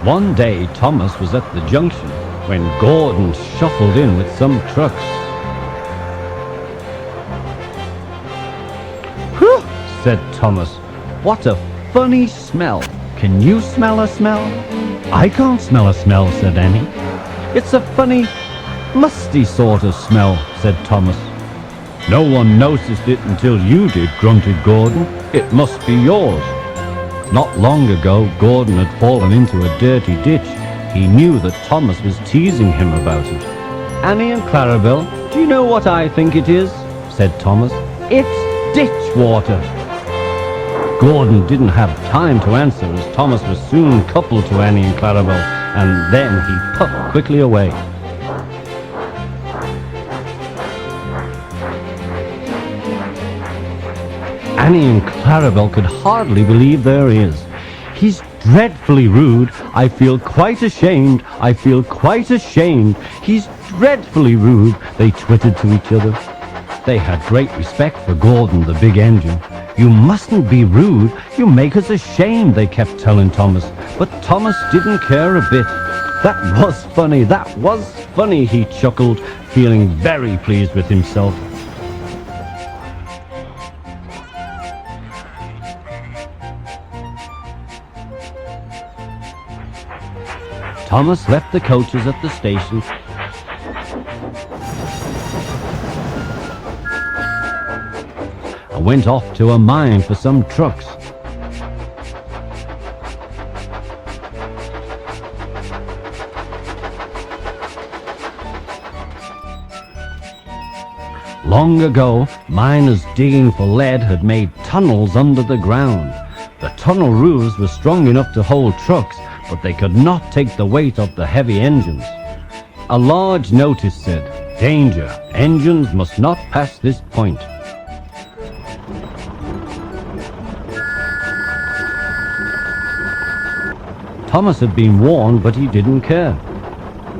One day Thomas was at the junction when Gordon shuffled in with some trucks. "Whew," said Thomas. "What a funny smell. Can you smell a smell?" "I can't smell a smell," said Annie. "It's a funny, musty sort of smell," said Thomas. "No one noticed it until you did," grunted Gordon. "It must be yours." Not long ago, Gordon had fallen into a dirty ditch. He knew that Thomas was teasing him about it. "Annie and Clarabelle, do you know what I think it is?" said Thomas. "It's ditch water." Gordon didn't have time to answer, as Thomas was soon coupled to Annie and Clarabelle, and then he puffed quickly away. Annie and Clarabelle could hardly believe their ears. "He's dreadfully rude. I feel quite ashamed. I feel quite ashamed. He's dreadfully rude," they twittered to each other. They had great respect for Gordon, the big engine. "You mustn't be rude. You make us ashamed," they kept telling Thomas. But Thomas didn't care a bit. That was funny, he chuckled, feeling very pleased with himself. Thomas left the coaches at the station and went off to a mine for some trucks. Long ago, miners digging for lead had made tunnels under the ground. The tunnel roofs were strong enough to hold trucks, but they could not take the weight of the heavy engines. A large notice said, "Danger! Engines must not pass this point." Thomas had been warned, but he didn't care.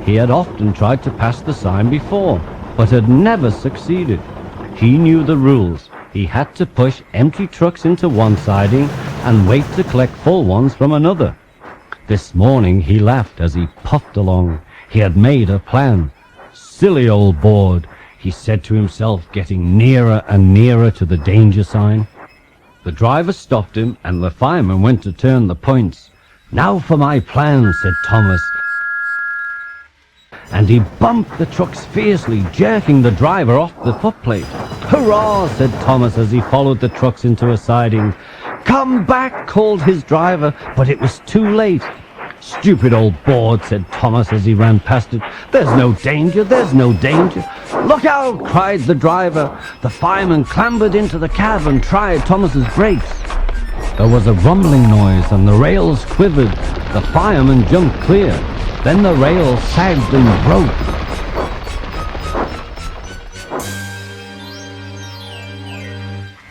He had often tried to pass the sign before, but had never succeeded. He knew the rules. He had to push empty trucks into one siding and wait to collect full ones from another. This morning he laughed as he puffed along. He had made a plan. "Silly old board," he said to himself, getting nearer and nearer to the danger sign. The driver stopped him, and the fireman went to turn the points. "Now for my plan," said Thomas. And he bumped the trucks fiercely, jerking the driver off the footplate. "Hurrah!" said Thomas as he followed the trucks into a siding. "Come back!" called his driver, but it was too late. "Stupid old board," said Thomas as he ran past it. "There's no danger, there's no danger." "Look out!" cried the driver. The fireman clambered into the cab and tried Thomas's brakes. There was a rumbling noise and the rails quivered. The fireman jumped clear. Then the rails sagged and broke.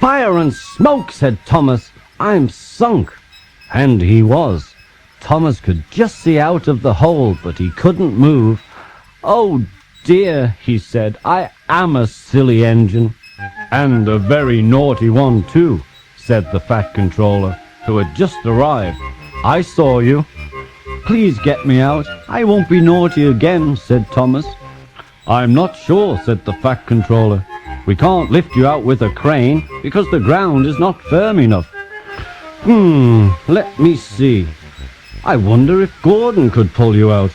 "Fire and smoke," said Thomas. "I'm sunk." And he was. Thomas could just see out of the hole, but he couldn't move. "Oh dear," he said, "I am a silly engine." "And a very naughty one too," said the fat controller, who had just arrived. "I saw you." "Please get me out. I won't be naughty again," said Thomas. "I'm not sure," said the fat controller. "We can't lift you out with a crane because the ground is not firm enough." Let me see. I wonder if Gordon could pull you out."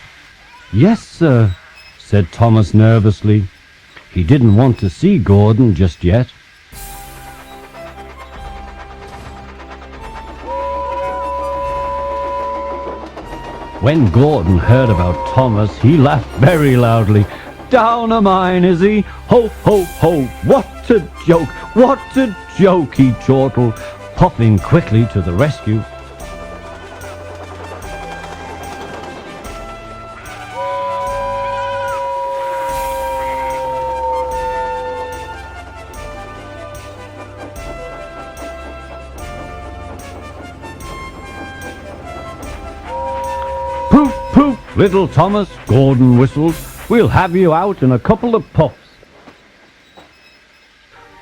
"Yes, sir," said Thomas nervously. He didn't want to see Gordon just yet. When Gordon heard about Thomas, he laughed very loudly. "Down a mine, is he? Ho, ho, ho! What a joke! What a joke!" he chortled, puffing quickly to the rescue. "Poof, poof, little Thomas," Gordon whistled. "We'll have you out in a couple of puffs."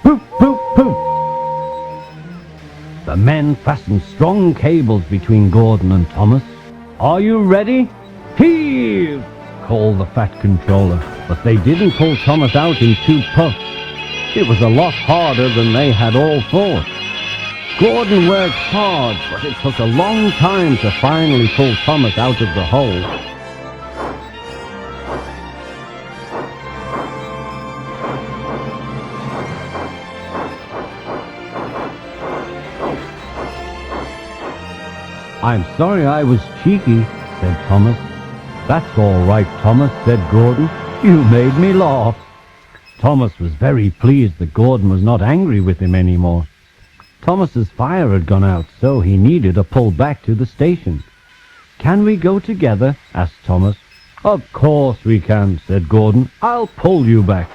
Poof, poof, poof. The men fastened strong cables between Gordon and Thomas. Are you ready? Heave! Called the Fat Controller, but they didn't pull Thomas out in 2 puffs. It was a lot harder than they had all thought. Gordon worked hard, but it took a long time to finally pull Thomas out of the hole. I'm sorry I was cheeky, said Thomas. That's all right, Thomas, said Gordon. You made me laugh. Thomas was very pleased that Gordon was not angry with him anymore. Thomas's fire had gone out, so he needed a pull back to the station. Can we go together? Asked Thomas. Of course we can, said Gordon. I'll pull you back.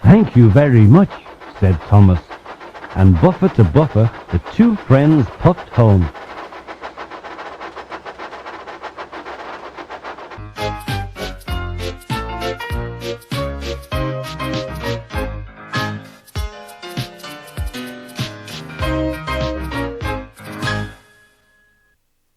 Thank you very much, said Thomas. And buffer to buffer, the 2 friends puffed home.